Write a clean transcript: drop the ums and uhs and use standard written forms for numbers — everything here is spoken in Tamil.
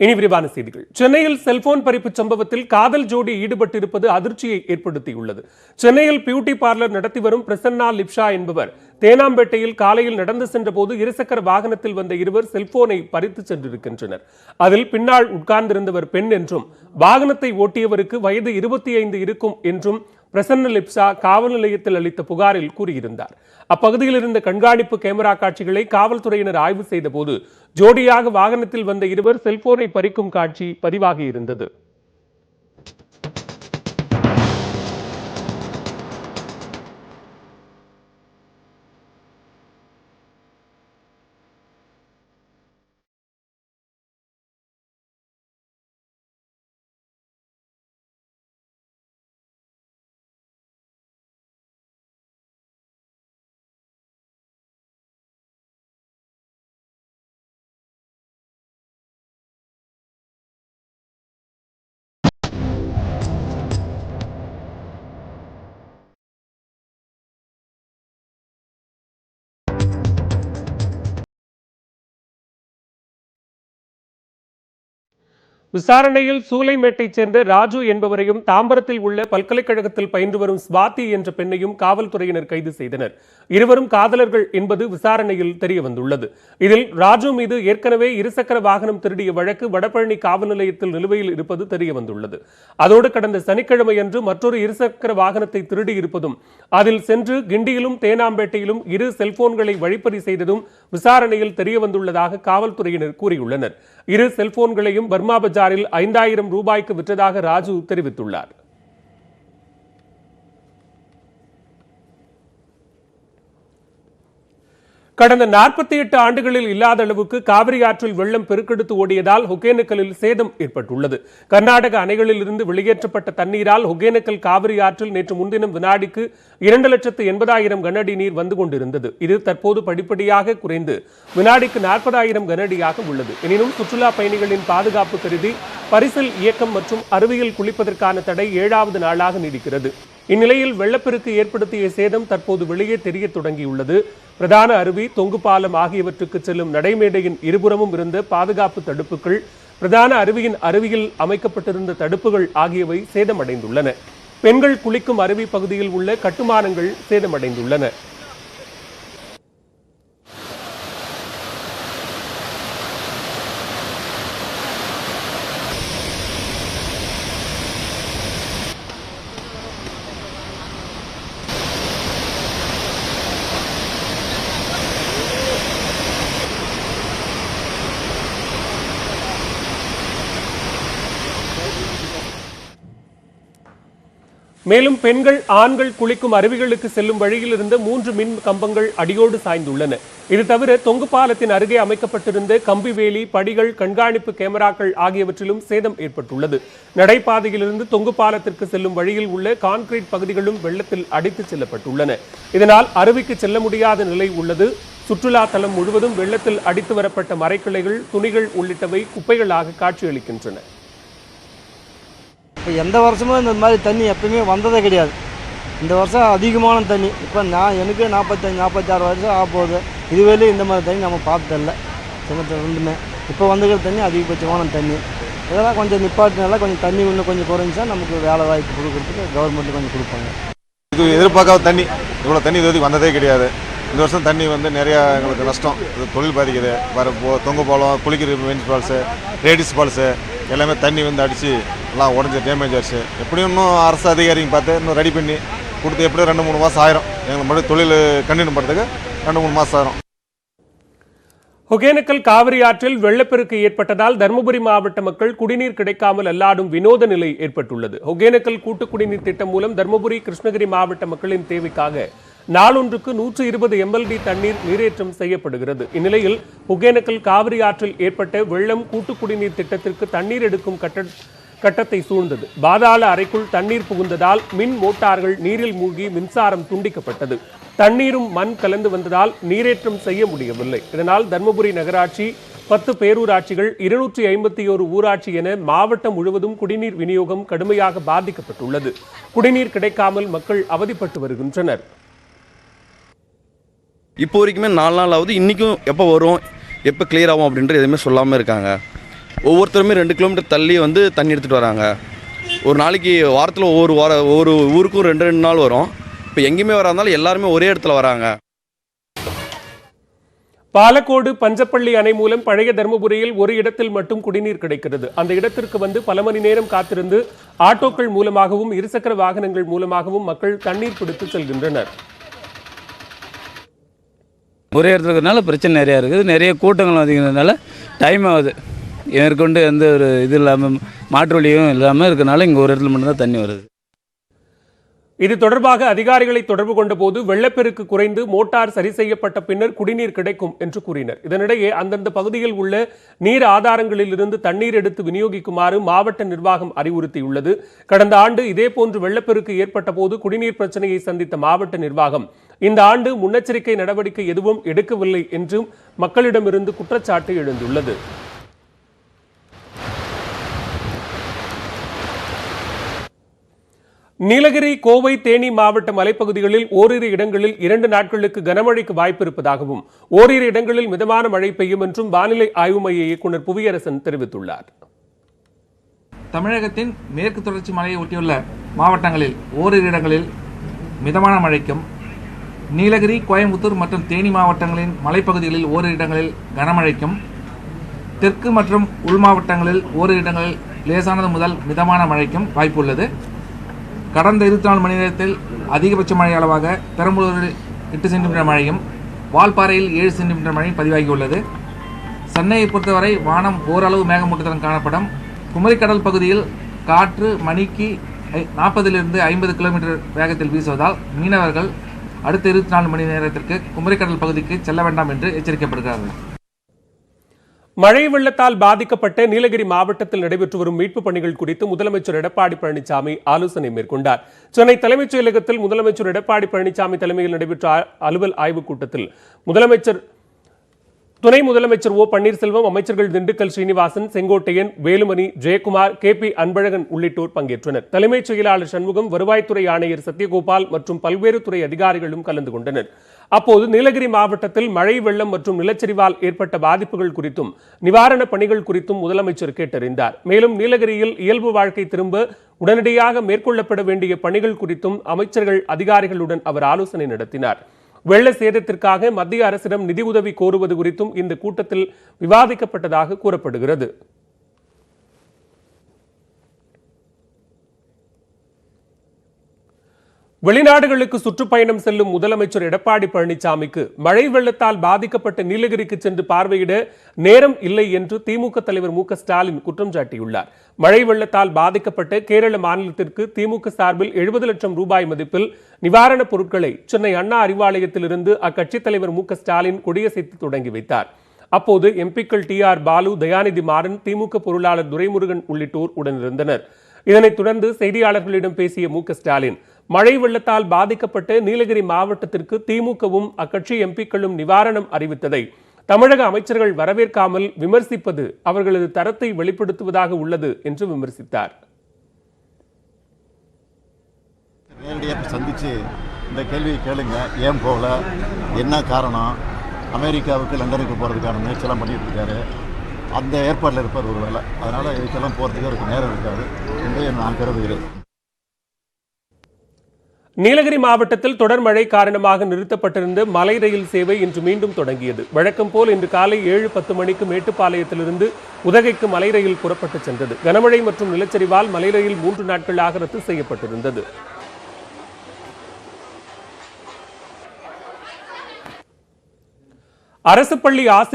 இனி விரிவான செய்திகள். சென்னையில் செல்போன் பறிப்பு சம்பவத்தில் காதல் ஜோடி ஈடுபட்டிருப்பது அதிர்ச்சியை ஏற்படுத்தியுள்ளது. சென்னையில் பியூட்டி பார்லர் நடத்தி வரும் பிரசன்னா லிப்ஷா என்பவர் தேனாம்பேட்டையில் காலையில் நடந்து சென்றபோது இருசக்கர வாகனத்தில் வந்த இருவர் செல்போனை பறித்து சென்றிருக்கின்றனர். அதில் பின்னால் உட்கார்ந்திருந்தவர் பெண் என்றும் வாகனத்தை ஓட்டியவருக்கு வயது 25 இருக்கும் என்றும் பிரசன்ன லிப்ஷா காவல் நிலையத்தில் அளித்த புகாரில் கூறியிருந்தார். அப்பகுதியில் இருந்த கண்காணிப்பு கேமரா காட்சிகளை காவல்துறையினர் ஆய்வு செய்த போது ஜோடியாக வாகனத்தில் வந்த இருவர் செல்போனை பறிக்கும் காட்சி பதிவாகி இருந்தது. விசாரணையில் சூளைமேட்டைச் சேர்ந்த ராஜு என்பவரையும் தாம்பரத்தில் உள்ள பல்கலைக்கழகத்தில் பயின்று வரும் ஸ்வாதி என்ற பெண்ணையும் காவல்துறையினர் கைது செய்தனர். இருவரும் காதலர்கள் என்பது விசாரணையில் தெரியவந்துள்ளது. இதில் ராஜு மீது ஏற்கனவே இருசக்கர வாகனம் திருடிய வழக்கு வடபழனி காவல் நிலையத்தில் நிலுவையில் இருப்பது தெரியவந்துள்ளது. அதோடு கடந்த சனிக்கிழமையன்று மற்றொரு இருசக்கர வாகனத்தை திருடியிருப்பதும் அதில் சென்று கிண்டியிலும் தேனாம்பேட்டையிலும் இரு செல்போன்களை வழிப்பறி செய்ததும் விசாரணையில் தெரியவந்துள்ளதாக காவல்துறையினர் கூறியுள்ளனர். இரு செல்போன்களையும் பர்மா பஜாரில் 5000 ரூபாய்க்கு விற்றதாக ராஜு தெரிவித்துள்ளார். கடந்த 48 ஆண்டுகளில் இல்லாத அளவுக்கு காவிரி ஆற்றில் வெள்ளம் பெருக்கெடுத்து ஓடியதால் ஒகேனக்கலில் சேதம் ஏற்பட்டுள்ளது. கர்நாடக அணைகளில் இருந்து வெளியேற்றப்பட்ட தண்ணீரால் ஒகேனக்கல் காவிரி ஆற்றில் நேற்று முன்தினம் வினாடிக்கு 2,80,000 கனஅடி நீர் வந்து கொண்டிருந்தது. இது தற்போது படிப்படியாக குறைந்து வினாடிக்கு 40,000 கனஅடியாக உள்ளது. எனினும் சுற்றுலா பயணிகளின் பாதுகாப்பு கருதி பரிசல் இயக்கம் மற்றும் அருவியில் குளிப்பதற்கான தடை 7வது நாளாக நீடிக்கிறது. இந்நிலையில் வெள்ளப்பெருக்கு ஏற்படுத்திய சேதம் தற்போது வெளியே தெரிய தொடங்கியுள்ளது. பிரதான அருவி, தொங்கு பாலம் ஆகியவற்றுக்கு செல்லும் நடைமேடையின் இருபுறமும் இருந்த பாதுகாப்பு தடுப்புகள், பிரதான அருவியின் அருவியில் அமைக்கப்பட்டிருந்த தடுப்புகள் ஆகியவை சேதமடைந்துள்ளன. பெண்கள் குளிக்கும் அருவி பகுதியில் உள்ள கட்டுமானங்கள் சேதமடைந்துள்ளன. மேலும் பெண்கள், ஆண்கள் குளிக்கும் அருவிகளுக்கு செல்லும் வழியில் இருந்த 3 மின் கம்பங்கள் அடியோடு சாய்ந்துள்ளன. இது தவிர தொங்கு பாலத்தின் அருகே அமைக்கப்பட்டிருந்த கம்பிவேலி, படிகள், கண்காணிப்பு கேமராக்கள் ஆகியவற்றிலும் சேதம் ஏற்பட்டுள்ளது. நடைபாதையிலிருந்து தொங்கு பாலத்திற்கு செல்லும் வழியில் உள்ள கான்கிரீட் பகுதிகளும் வெள்ளத்தில் அடித்துச் செல்லப்பட்டுள்ளன. இதனால் அருவிக்கு செல்ல முடியாத நிலை உள்ளது. சுற்றுலா தலம் முழுவதும் வெள்ளத்தில் அடித்து வரப்பட்ட மரக்கிளைகள், துணிகள் உள்ளிட்டவை குப்பைகளாக காட்சியளிக்கின்றன. இப்போ எந்த வருஷமும் இந்த மாதிரி தண்ணி எப்பவுமே வந்ததே கிடையாது. இந்த வருஷம் அதிகமான தண்ணி. இப்போ எனக்கு 45-46 வருஷம் ஆக போகுது. இதுவேலே இந்த மாதிரி தண்ணி நம்ம பார்த்ததில்ல. சின்னத்தில் ரெண்டுமே இப்போ வந்துக்கிற தண்ணி அதிகபட்சமான தண்ணி. இதெல்லாம் கொஞ்சம் நிப்பாட்டினால கொஞ்சம் தண்ணி இன்னும் கொஞ்சம் குறைஞ்சா நமக்கு வேலை வாய்ப்பு கொடுக்குறதுக்கு கவர்மெண்ட் கொஞ்சம் கொடுப்பாங்க. இது எதிர்பார்க்காத தண்ணி. இவ்வளோ தண்ணி இது வரைக்கும் வந்ததே கிடையாது. இந்த வருஷம் தண்ணி வந்து நிறையா எங்களுக்கு நஷ்டம். இது தொழில் பாதிக்குது. தொங்கு பாலம், குளிக்கிற மெயின்ஸ் ஃபால்ஸு, லேடிஸ் ஃபால்ஸு எல்லாமே தண்ணி வந்து அடித்து எல்லாம் உடஞ்சி டேமேஜ் ஆச்சு. எப்படியும் இன்னும் அரசு அதிகாரிங்க பார்த்து இன்னும் ரெடி பண்ணி கொடுத்து எப்படியும் 2-3 மாதம் ஆயிரும். எங்களுக்கு மட்டும் தொழில் கண்டினியூ பண்ணுறதுக்கு 2-3 மாதம் ஆயிரும். ஒகேனக்கல் காவிரி ஆற்றில் வெள்ளப்பெருக்கு ஏற்பட்டதால் தருமபுரி மாவட்ட மக்கள் குடிநீர் கிடைக்காமல் அல்லாடும் வினோத நிலை ஏற்பட்டுள்ளது. ஒகேனக்கல் கூட்டு குடிநீர் திட்டம் மூலம் தருமபுரி, கிருஷ்ணகிரி மாவட்ட மக்களின் தேவைக்காக நாளொன்றுக்கு 120 MLD தண்ணீர் நீரேற்றம் செய்யப்படுகிறது. இந்நிலையில் ஒகேனக்கல் காவிரி ஆற்றில் ஏற்பட்ட வெள்ளம் கூட்டு குடிநீர் திட்டத்திற்கு தண்ணீர் எடுக்கும் கட்டத்தை சூழ்ந்தது. பாதாள அறைக்குள் தண்ணீர் புகுந்ததால் மின் மோட்டார்கள் நீரில் மூழ்கி மின்சாரம் துண்டிக்கப்பட்டது. தண்ணீரும் மண் கலந்து வந்ததால் நீரேற்றம் செய்ய முடியவில்லை. இதனால் தருமபுரி நகராட்சி, 10 பேரூராட்சிகள், 251 ஊராட்சி என மாவட்டம் முழுவதும் குடிநீர் விநியோகம் கடுமையாக பாதிக்கப்பட்டுள்ளது. குடிநீர் கிடைக்காமல் மக்கள் அவதிப்பட்டு வருகின்றனர். இப்போ வரைக்குமே 4 நாள் ஆகுது. இன்றைக்கும் எப்போ வரும், எப்போ கிளியர் ஆகும் அப்படின்ற எதுவுமே சொல்லாமல் இருக்காங்க. ஒவ்வொருத்தருமே 2 கிலோமீட்டர் தள்ளி வந்து தண்ணி எடுத்துகிட்டு வராங்க. ஒரு நாளைக்கு வாரத்தில் ஒவ்வொரு ஊருக்கும் 2 நாள் வரும். இப்போ எங்கேயுமே வராதனால எல்லாருமே ஒரே இடத்துல வராங்க. பாலக்கோடு பஞ்சப்பள்ளி அணை மூலம் பழைய தர்மபுரியில் ஒரு இடத்தில் மட்டும் குடிநீர் கிடைக்கிறது. அந்த இடத்திற்கு வந்து பல மணி நேரம் காத்திருந்து ஆட்டோக்கள் மூலமாகவும் இருசக்கர வாகனங்கள் மூலமாகவும் மக்கள் தண்ணீர் பிடித்து செல்கின்றனர். ஒரே இடத்துல இருக்கிறதுனால பிரச்சனை நிறையா இருக்குது. நிறைய கூட்டங்கள் அதிகனால டைம் ஆகுது. மேற்கொண்டு எந்த ஒரு இது இல்லாமல் மாற்று வழியும் இல்லாமல் இருக்கிறனால இங்கே ஒரு இடத்துல மட்டும்தான் தண்ணி வருது. இது தொடர்பாக அதிகாரிகளை தொடர்பு கொண்ட போது வெள்ளப்பெருக்கு குறைந்து மோட்டார் சரி செய்யப்பட்ட பின்னர் குடிநீர் கிடைக்கும் என்று கூறினர். இதனிடையே அந்தந்த பகுதியில் உள்ள நீர் ஆதாரங்களில் இருந்து தண்ணீர் எடுத்து விநியோகிக்குமாறு மாவட்ட நிர்வாகம் அறிவுறுத்தியுள்ளது. கடந்த ஆண்டு இதேபோன்று வெள்ளப்பெருக்கு ஏற்பட்ட போது குடிநீர் பிரச்சனையை சந்தித்த மாவட்ட நிர்வாகம் இந்த ஆண்டு முன்னெச்சரிக்கை நடவடிக்கை எதுவும் எடுக்கவில்லை என்றும் மக்களிடமிருந்து குற்றச்சாட்டு எழுந்துள்ளது. நீலகிரி, கோவை, தேனி மாவட்ட மலைப்பகுதிகளில் ஓரிரு இடங்களில் 2 நாட்களுக்கு கனமழைக்கு வாய்ப்பு இருப்பதாகவும் ஓரிரு இடங்களில் மிதமான மழை பெய்யும் என்றும் வானிலை ஆய்வு மைய இயக்குநர் புவியரசன் தெரிவித்துள்ளார். தமிழகத்தின் மேற்கு தொடர்ச்சி மலையை ஒட்டியுள்ள மாவட்டங்களில் ஓரிரு இடங்களில் மிதமான மழைக்கும், நீலகிரி, கோயம்புத்தூர் மற்றும் தேனி மாவட்டங்களின் மலைப்பகுதிகளில் ஓரிரு இடங்களில் கனமழைக்கும், தெற்கு மற்றும் உள் மாவட்டங்களில் ஓரிரு இடங்களில் லேசானது முதல் மிதமான மழைக்கும் வாய்ப்பு உள்ளது. கடந்த 24 மணி நேரத்தில் அதிகபட்ச மழை அளவாக பெரம்பலூரில் 8 சென்டிமீட்டர் மழையும், வால்பாறையில் 7 சென்டிமீட்டர் மழை பதிவாகியுள்ளது. சென்னையை பொறுத்தவரை வானம் ஓரளவு மேகமூட்டத்துடன் காணப்படும். குமரிக்கடல் பகுதியில் காற்று மணிக்கு 40 to 50 கிலோமீட்டர் வேகத்தில் வீசுவதால் மீனவர்கள் அடுத்த 24 மணி நேரத்திற்கு குமரிக்கடல் பகுதிக்கு செல்ல வேண்டாம் என்று எச்சரிக்கப்படுகிறார்கள். மழை வெள்ளத்தால் பாதிக்கப்பட்ட நீலகிரி மாவட்டத்தில் நடைபெற்று வரும் மீட்புப் பணிகள் குறித்து முதலமைச்சர் எடப்பாடி பழனிசாமி ஆலோசனை மேற்கொண்டார். சென்னை தலைமைச் செயலகத்தில் முதலமைச்சர் எடப்பாடி பழனிசாமி தலைமையில் நடைபெற்ற அலுவல் ஆய்வுக் கூட்டத்தில் துணை முதலமைச்சர் ஓ பன்னீர்செல்வம், அமைச்சர்கள் திண்டுக்கல் ஸ்ரீனிவாசன், செங்கோட்டையன், வேலுமணி, ஜெயக்குமார், KP அன்பழகன் உள்ளிட்டோர் பங்கேற்றனர். தலைமைச் செயலாளர் சண்முகம், வருவாய்த்துறை ஆணையர் சத்யகோபால் மற்றும் பல்வேறு துறை அதிகாரிகளும் கலந்து கொண்டனர். அப்போது நீலகிரி மாவட்டத்தில் மழை, வெள்ளம் மற்றும் நிலச்சரிவால் ஏற்பட்ட பாதிப்புகள் குறித்தும் நிவாரணப் பணிகள் குறித்தும் முதலமைச்சர் கேட்டறிந்தார். மேலும் நீலகிரியில் இயல்பு வாழ்க்கை திரும்ப உடனடியாக மேற்கொள்ளப்பட வேண்டிய பணிகள் குறித்தும் அமைச்சர்கள், அதிகாரிகளுடன் அவர் ஆலோசனை நடத்தினார். வெள்ள சேதத்திற்காக மத்திய அரசிடம் நிதி உதவி கோருவது குறித்தும் இந்த கூட்டத்தில் விவாதிக்கப்பட்டதாக கூறப்படுகிறது. வெளிநாடுகளுக்கு சுற்றுப்பயணம் செல்லும் முதலமைச்சர் எடப்பாடி பழனிசாமிக்கு மழை வெள்ளத்தால் பாதிக்கப்பட்ட நீலகிரிக்கு சென்று பார்வையிட நேரம் இல்லை என்று திமுக தலைவர் மு.க. ஸ்டாலின் குற்றம் சாட்டியுள்ளார். மழை வெள்ளத்தால் பாதிக்கப்பட்ட கேரள மாநிலத்திற்கு திமுக சார்பில் 70 லட்சம் ரூபாய் மதிப்பில் நிவாரணப் பொருட்களை சென்னை அண்ணா அறிவாலயத்திலிருந்து அக்கட்சித் தலைவர் மு.க. ஸ்டாலின் கொடியசைத்து தொடங்கி வைத்தார். அப்போது எம்பிக்கள் TR பாலு, தயாநிதி மாறன், திமுக பொருளாளர் துரைமுருகன் உள்ளிட்டோர் உடனிருந்தனர். இதனைத் தொடர்ந்து செய்தியாளர்களிடம் பேசிய மு.க. ஸ்டாலின், மழை வெள்ளத்தால் பாதிக்கப்பட்ட நீலகிரி மாவட்டத்திற்கு திமுகவும் அக்கட்சி எம்பிக்களும் நிவாரணம் அறிவித்ததை தமிழக அமைச்சர்கள் வரவேற்காமல் விமர்சிப்பது அவர்களது தரத்தை வெளிப்படுத்துவதாக உள்ளது என்று விமர்சித்தார். நேரடியாக சந்திச்சு இந்த கேள்வியை கேளுங்க, ஏன் போகல, என்ன காரணம், அமெரிக்காவுக்கு லண்டனுக்கு போகிறதுக்கான முயற்சியெல்லாம் பண்ணிட்டு இருக்காரு, அந்த ஏற்பாட்டில் இருப்பார் ஒரு வேலை. அதனால் இதுக்கெல்லாம் போகிறதுக்கு அவருக்கு நேரம் இருக்காது என்று நான் கருதுகிறேன். நீலகிரி மாவட்டத்தில் தொடர் மழை காரணமாக நிறுத்தப்பட்டிருந்த மலை ரயில் சேவை இன்று மீண்டும் தொடங்கியது. வழக்கம் போல் இன்று காலை 7:10 மணிக்கு மேட்டுப்பாளையத்திலிருந்து உதகைக்கு மலை ரயில் புறப்பட்டு சென்றது. கனமழை மற்றும் நிலச்சரிவால் மலை ரயில் 3 நாட்களாக ரத்து செய்யப்பட்டிருந்தது. அரசு பள்ளி ஆசிரியர்